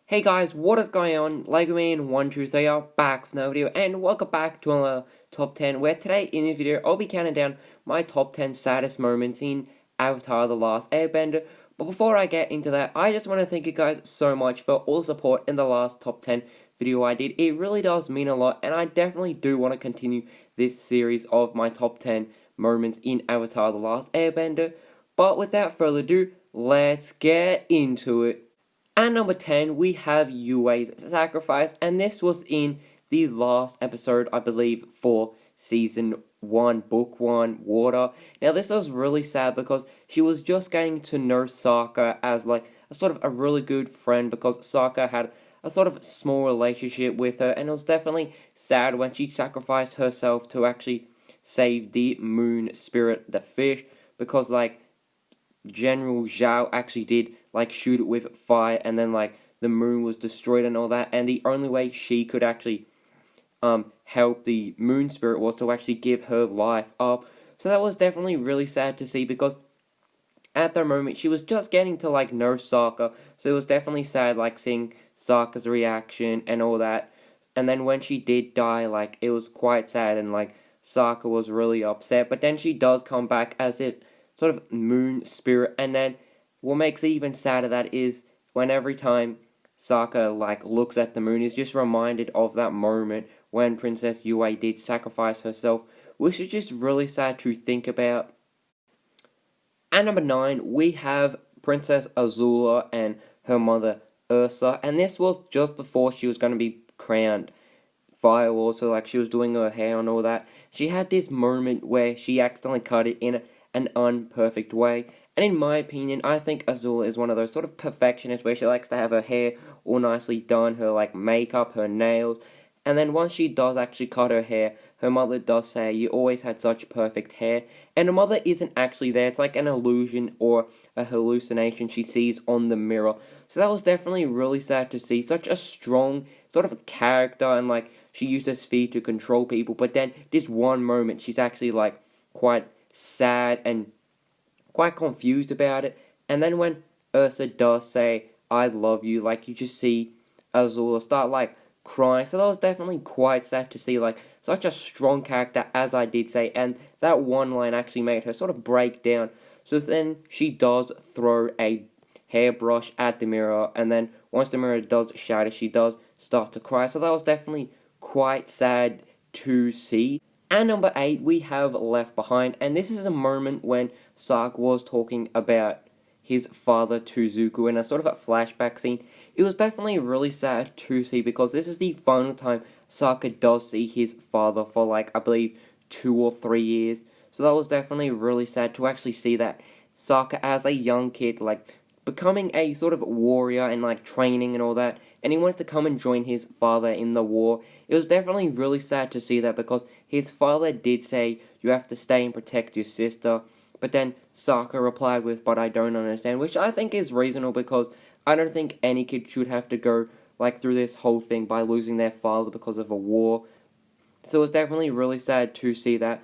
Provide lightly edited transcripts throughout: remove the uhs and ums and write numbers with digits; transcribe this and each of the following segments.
Hey guys, what is going on? LegoMan123 are back with another video, and welcome back to another top 10, where today in this video I'll be counting down my top 10 saddest moments in Avatar The Last Airbender. But before I get into that, I just want to thank you guys so much for all the support in the last top 10 video I did. It really does mean a lot, and I definitely do want to continue this series of my top 10 moments in Avatar The Last Airbender. But without further ado, let's get into it. At number 10, we have Yue's sacrifice, and this was in the last episode, I believe, for Season 1, Book 1, Water. Now, this was really sad because she was just getting to know Sokka as, like, a sort of a really good friend, because Sokka had a sort of small relationship with her, and it was definitely sad when she sacrificed herself to actually save the moon spirit, the fish, because, like, General Zhao actually did, like, shoot it with fire, and then, like, the moon was destroyed and all that, and the only way she could actually help the moon spirit was to actually give her life up. So that was definitely really sad to see, because at the moment she was just getting to, like, know Sokka, so it was definitely sad, like, seeing Sokka's reaction and all that. And then when she did die, like, it was quite sad, and, like, Sokka was really upset, but then she does come back as it sort of moon spirit. And then what makes it even sadder that is when every time Sokka, like, looks at the moon, is just reminded of that moment when Princess Yue did sacrifice herself, which is just really sad to think about. At number 9, we have Princess Azula and her mother Ursa, and this was just before she was going to be crowned Fire Lord, so, like, she was doing her hair and all that. She had this moment where she accidentally cut it in an unperfect way, and in my opinion, I think Azula is one of those sort of perfectionists where she likes to have her hair all nicely done, her, like, makeup, her nails, and then once she does actually cut her hair, her mother does say, "You always had such perfect hair," and her mother isn't actually there. It's like an illusion or a hallucination she sees on the mirror. So that was definitely really sad to see. Such a strong sort of character, and, like, she uses speed to control people, but then this one moment she's actually, like, quite sad and quite confused about it. And then when Ursa does say, "I love you," like, you just see Azula start, like, crying. So that was definitely quite sad to see, like, such a strong character, as I did say, and that one line actually made her sort of break down. So then she does throw a hairbrush at the mirror, and then once the mirror does shatter, she does start to cry. So that was definitely quite sad to see. At number 8, we have Left Behind, and this is a moment when Sokka was talking about his father to Zuko in a sort of a flashback scene. It was definitely really sad to see, because this is the final time Sokka does see his father for, like, I believe 2 or 3 years. So that was definitely really sad to actually see that Sokka as a young kid, like, becoming a sort of warrior and, like, training and all that, and he wanted to come and join his father in the war. It was definitely really sad to see that, because his father did say, "You have to stay and protect your sister," but then Sokka replied with, "But I don't understand," which I think is reasonable, because I don't think any kid should have to go, like, through this whole thing by losing their father because of a war. So it was definitely really sad to see that.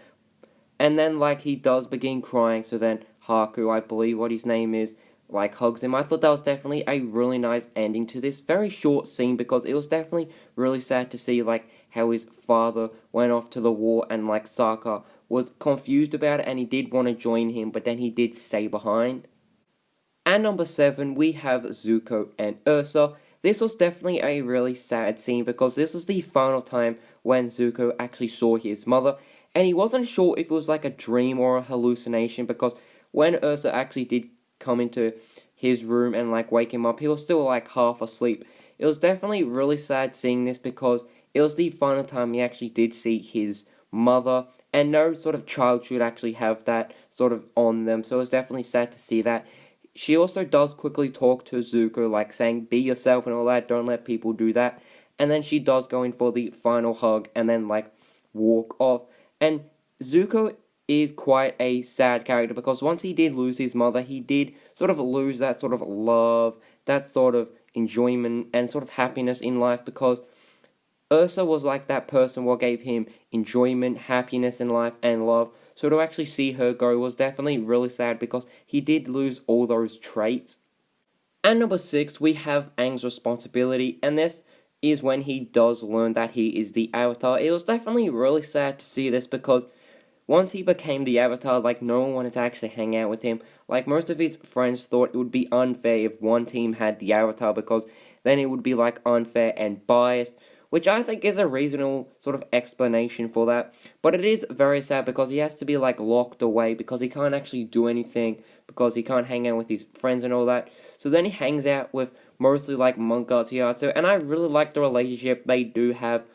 And then, like, he does begin crying, so then Haku, I believe what his name is, like, hugs him. I thought that was definitely a really nice ending to this very short scene, because it was definitely really sad to see, like, how his father went off to the war, and, like, Sokka was confused about it, and he did want to join him, but then he did stay behind. At number 7, we have Zuko and Ursa. This was definitely a really sad scene, because this was the final time when Zuko actually saw his mother, and he wasn't sure if it was like a dream or a hallucination, because when Ursa actually did come into his room and, like, wake him up, he was still, like, half asleep. It was definitely really sad seeing this, because it was the final time he actually did see his mother, and no sort of child should actually have that sort of on them, so it was definitely sad to see that. She also does quickly talk to Zuko, like, saying, "Be yourself," and all that, "Don't let people do that," and then she does go in for the final hug, and then, like, walk off. And Zuko is quite a sad character, because once he did lose his mother, he did sort of lose that sort of love, that sort of enjoyment, and sort of happiness in life, because Ursa was like that person what gave him enjoyment, happiness in life, and love. So to actually see her go was definitely really sad, because he did lose all those traits. And number 6, we have Aang's responsibility, and this is when he does learn that he is the Avatar. It was definitely really sad to see this because once he became the Avatar, like, no one wanted to actually hang out with him. Like, most of his friends thought it would be unfair if one team had the Avatar because then it would be, like, unfair and biased, which I think is a reasonable sort of explanation for that. But it is very sad because he has to be, like, locked away because he can't actually do anything because he can't hang out with his friends and all that. So then he hangs out with mostly, like, Monk Garciato, and I really like the relationship they do have.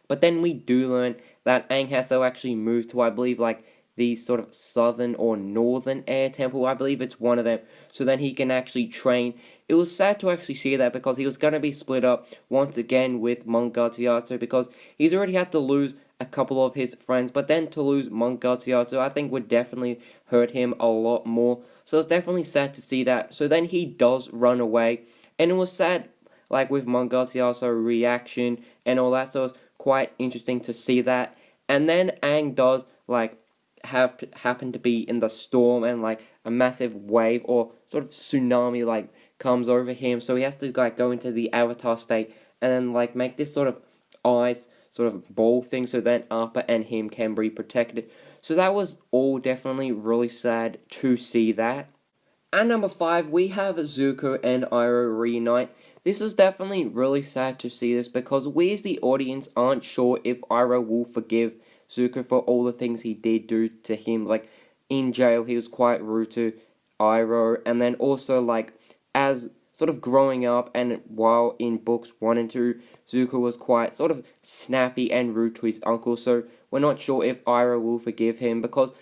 But then we do learn that Aang has to actually move to, I believe, like, the sort of southern or northern air temple. I believe it's one of them. So then he can actually train. It was sad to actually see that because he was going to be split up once again with Monk Garciato because he's already had to lose a couple of his friends. But then to lose Monk Garciato, I think would definitely hurt him a lot more. So it's definitely sad to see that. So then he does run away. And it was sad, like, with Monk Garciato's reaction and all that. So it's quite interesting to see that. And then Aang does, like, happen to be in the storm and, like, a massive wave or sort of tsunami, like, comes over him. So he has to, like, go into the Avatar state and then, like, make this sort of ice sort of ball thing so then Appa and him can be protected. So that was all definitely really sad to see that. And number 5, we have Zuko and Iroh reunite. This is definitely really sad to see this because we as the audience aren't sure if Iroh will forgive Zuko for all the things he did do to him. Like, in jail, he was quite rude to Iroh, and then also, like, as sort of growing up and while in books 1 and 2, Zuko was quite sort of snappy and rude to his uncle, so we're not sure if Iroh will forgive him because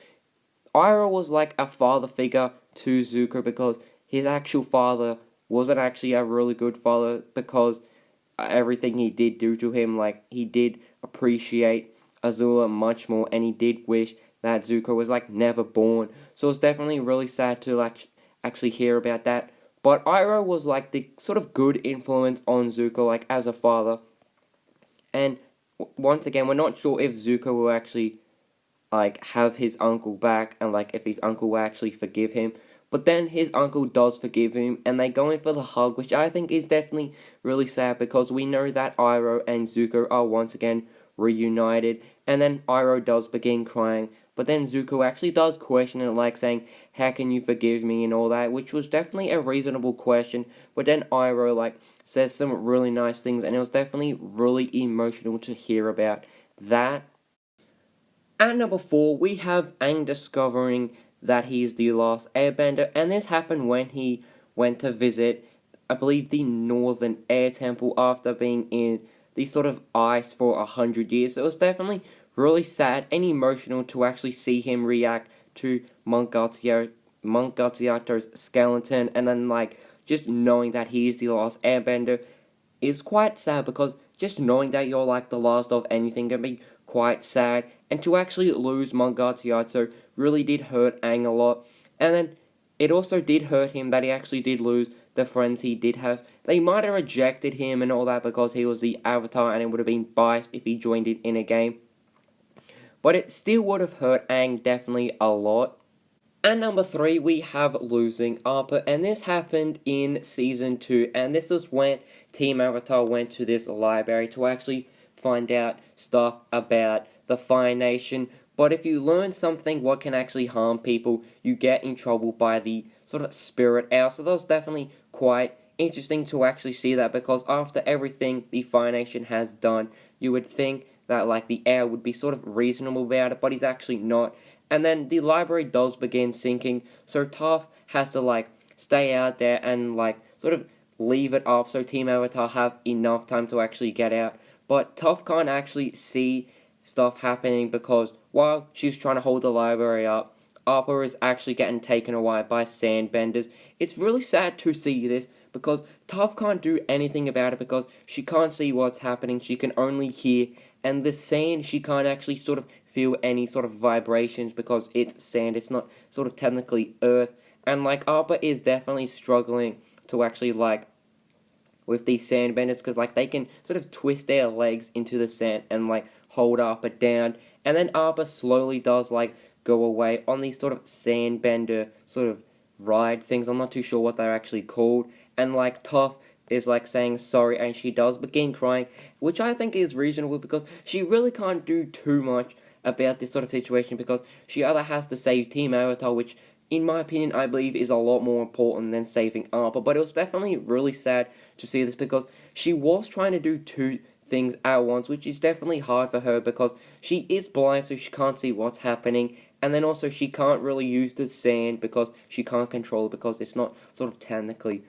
Iroh was like a father figure to Zuko because his actual father wasn't actually a really good father because everything he did do to him, like, he did appreciate Azula much more and he did wish that Zuko was, like, never born. So it's definitely really sad to, like, actually hear about that. But Iroh was, like, the sort of good influence on Zuko, like, as a father. And once again, we're not sure if Zuko will actually, like, have his uncle back and, like, if his uncle will actually forgive him. But then his uncle does forgive him and they go in for the hug, which I think is definitely really sad because we know that Iroh and Zuko are once again reunited, and then Iroh does begin crying, but then Zuko actually does question it, like saying, how can you forgive me and all that, which was definitely a reasonable question, but then Iroh, like, says some really nice things, and it was definitely really emotional to hear about that. At number 4, we have Aang discovering that he's the last Airbender, and this happened when he went to visit, I believe, the Northern Air Temple after being in the sort of ice for 100 years. So it was definitely really sad and emotional to actually see him react to Monk Garciato's skeleton, and then, like, just knowing that he is the last Airbender is quite sad because just knowing that you're, like, the last of anything can be quite sad, and to actually lose Monk Garciato really did hurt Aang a lot. And then it also did hurt him that he actually did lose the friends he did have. They might have rejected him and all that because he was the Avatar and it would have been biased if he joined it in a game. But it still would have hurt Aang definitely a lot. And number 3, we have losing Appa, and this happened in Season 2, and this was when Team Avatar went to this library to actually find out stuff about the Fire Nation. But if you learn something what can actually harm people, you get in trouble by the sort of spirit owl. So that was definitely quite interesting to actually see that, because after everything the Fire Nation has done, you would think that, like, the owl would be sort of reasonable about it, but he's actually not. And then the library does begin sinking, so Toph has to, like, stay out there and, like, sort of leave it up so Team Avatar have enough time to actually get out. But Toph can't actually see stuff happening because while she's trying to hold the library up, Appa is actually getting taken away by sandbenders. It's really sad to see this because Toph can't do anything about it because she can't see what's happening, she can only hear, and the sand, she can't actually sort of feel any sort of vibrations because it's sand, it's not sort of technically earth. And, like, Appa is definitely struggling to actually, like, with these sandbenders because, like, they can sort of twist their legs into the sand and, like, hold Appa down, and then Appa slowly does, like, go away on these sort of sandbender sort of ride things. I'm not too sure what they're actually called. And like Toph is like saying sorry, and she does begin crying, which I think is reasonable because she really can't do too much about this sort of situation because she either has to save Team Avatar, which in my opinion I believe is a lot more important than saving Appa. But it was definitely really sad to see this because she was trying to do two things at once, which is definitely hard for her because she is blind, so she can't see what's happening, and then also she can't really use the sand because she can't control it because it's not sort of technically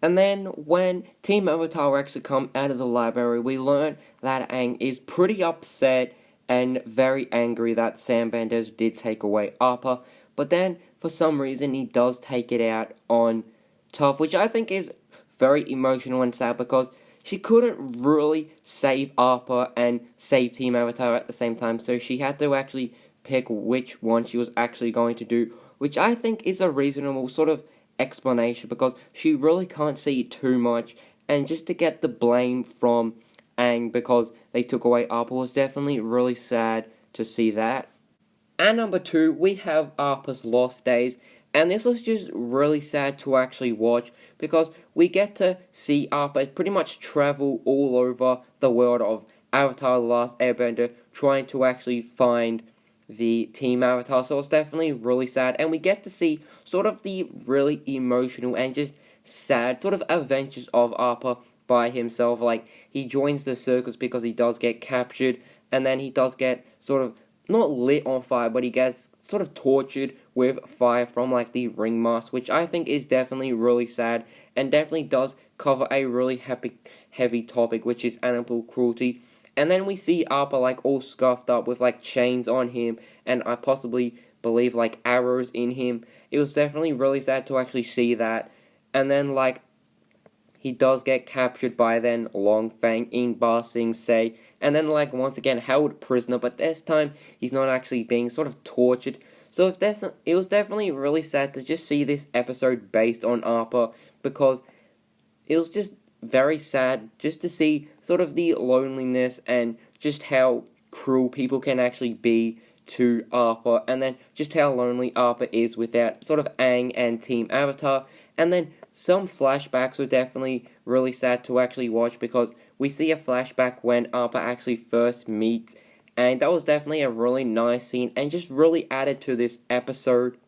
and then when Team Avatar actually come out of the library, we learn that Aang is pretty upset and very angry that Airbenders did take away Appa, but then for some reason he does take it out on Toph, which I think is very emotional and sad because she couldn't really save Appa and save Team Avatar at the same time, so she had to actually pick which one she was actually going to do, which I think is a reasonable sort of explanation because she really can't see too much, and just to get the blame from Aang because they took away Appa was definitely really sad to see that. And number two, we have Appa's Lost Days, and this was just really sad to actually watch because we get to see Appa pretty much travel all over the world of Avatar: The Last Airbender, trying to actually find the Team Avatar. So it's definitely really sad, and we get to see sort of the really emotional and just sad sort of adventures of Appa by himself. Like he joins the circus because he does get captured, and then he does get sort of not lit on fire, but he gets sort of tortured with fire from like the ringmaster, which I think is definitely really sad and definitely does cover a really heavy topic, which is animal cruelty. And then we see Appa like all scuffed up with like chains on him, and I possibly believe like arrows in him. It was definitely really sad to actually see that. And then like he does get captured by then Long Fang in Ba Sing Se, and then like once again held prisoner, but this time he's not actually being sort of tortured. So it was definitely really sad to just see this episode based on Appa because it was just very sad just to see sort of the loneliness and just how cruel people can actually be to Appa, and then just how lonely Appa is without sort of Aang and Team Avatar. And then some flashbacks were definitely really sad to actually watch because we see a flashback when Appa actually first meets, and that was definitely a really nice scene and just really added to this episode.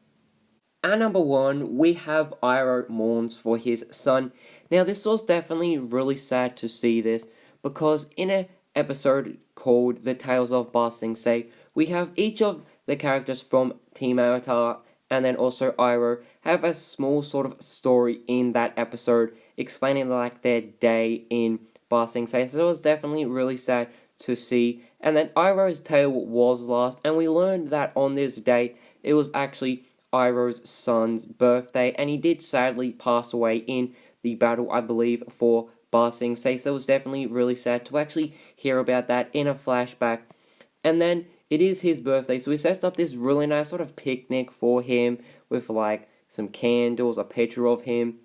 At number one, we have Iroh mourns for his son. Now, this was definitely really sad to see this because in an episode called The Tales of Ba Sing Se, we have each of the characters from Team Avatar and then also Iroh have a small sort of story in that episode explaining like their day in Ba Sing Se. So it was definitely really sad to see. And then Iroh's tale was lost, and we learned that on this day it was actually Iroh's son's birthday, and he did sadly pass away in the battle, I believe, for Ba Sing Se. So it was definitely really sad to actually hear about that in a flashback. And then it is his birthday, so he sets up this really nice sort of picnic for him with like some candles, a picture of him.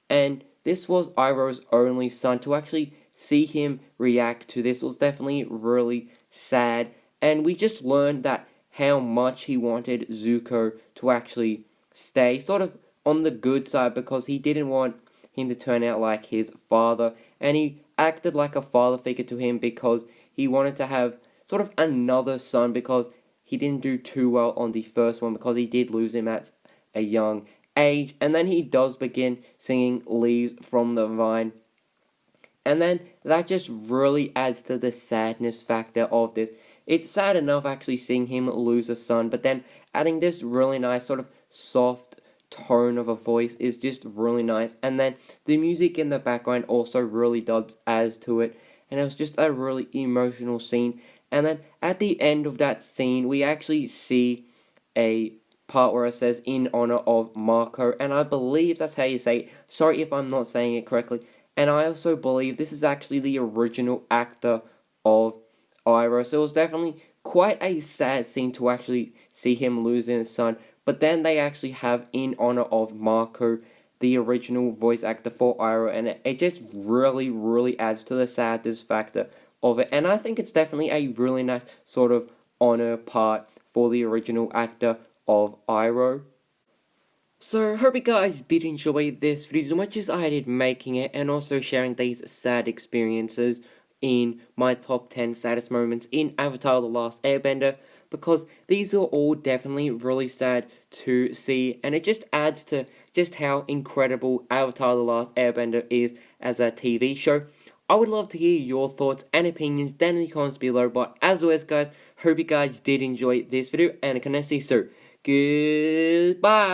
And this was Iroh's only son. To actually see him react to this was definitely really sad. And we just learned that how much he wanted Zuko to actually stay sort of on the good side because he didn't want him to turn out like his father, and he acted like a father figure to him because he wanted to have sort of another son because he didn't do too well on the first one because he did lose him at a young age. And then he does begin singing Leaves from the Vine, and then that just really adds to the sadness factor of this. It's sad enough actually seeing him lose a son, but then adding this really nice sort of soft tone of a voice is just really nice. And then the music in the background also really does add to it, and it was just a really emotional scene. And then at the end of that scene, we actually see a part where it says in honor of Marco, and I believe that's how you say it. Sorry if I'm not saying it correctly. And I also believe this is actually the original actor of Iroh, so it was definitely quite a sad scene to actually see him losing his son. But then they actually have in honor of Marco, the original voice actor for Iroh, and it just really, really adds to the sadness factor of it. And I think it's definitely a really nice sort of honor part for the original actor of Iroh. So, hope you guys did enjoy this video as much as I did making it, and also sharing these sad experiences in my top 10 saddest moments in Avatar The Last Airbender, because these are all definitely really sad to see, and it just adds to just how incredible Avatar The Last Airbender is as a TV show. I would love to hear your thoughts and opinions down in the comments below, but as always guys, hope you guys did enjoy this video, and I can see you soon. Goodbye.